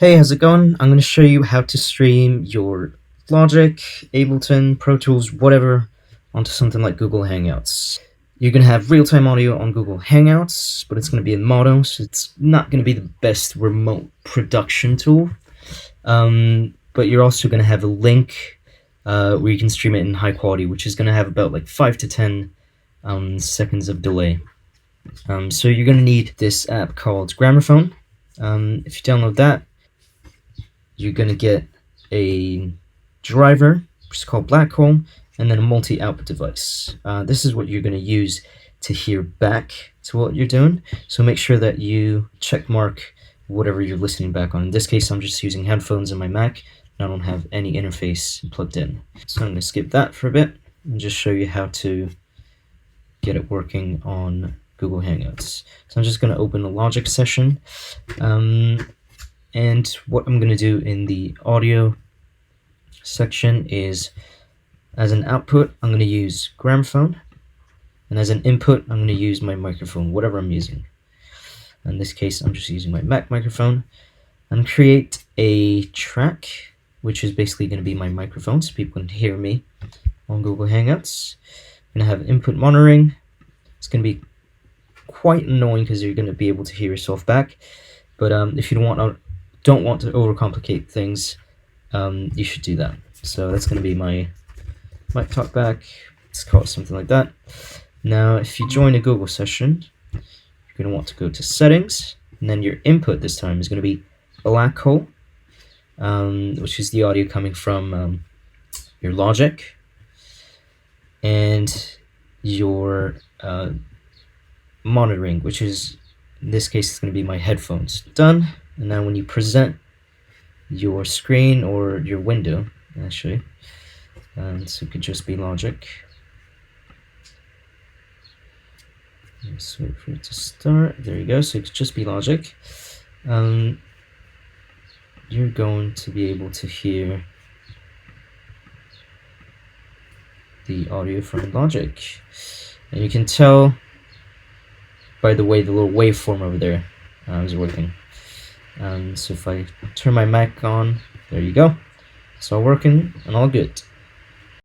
Hey, how's it going? I'm going to show you how to stream your Logic, Ableton, Pro Tools, whatever, onto something like Google Hangouts. You're going to have real-time audio on Google Hangouts, but it's going to be in mono, so it's not going to be the best remote production tool. But you're also going to have a link where you can stream it in high quality, which is going to have about like 5 to 10 seconds of delay. So you're going to need this app called Gramrphone. If you download that, you're going to get a driver, which is called Black Hole, and then a multi-output device. This is what you're going to use to hear back to what you're doing. So make sure that you check mark whatever you're listening back on. In this case, I'm just using headphones on my Mac, and I don't have any interface plugged in. So I'm going to skip that for a bit and just show you how to get it working on Google Hangouts. So I'm just going to open a Logic session. And what I'm going to do in the audio section is, as an output, I'm going to use Gramrphone, and as an input, I'm going to use my microphone, whatever I'm using. In this case, I'm just using my Mac microphone, and create a track, which is basically going to be my microphone, so people can hear me on Google Hangouts. I'm going to have input monitoring. It's going to be quite annoying because you're going to be able to hear yourself back, but if you don't want to overcomplicate things, you should do that. So that's going to be my talkback. Let's call it something like that. Now, if you join a Google session, you're going to want to go to settings, and then your input this time is going to be Black Hole, which is the audio coming from your Logic, and your monitoring, which is, in this case, it's going to be my headphones. Done. And now when you present your screen or your window, actually, so it could just be Logic. Let's wait for it to start. There you go. So it could just be Logic. You're going to be able to hear the audio from Logic. And you can tell by the way the little waveform over there is working. So if I turn my Mac on, there you go. It's all working and all good.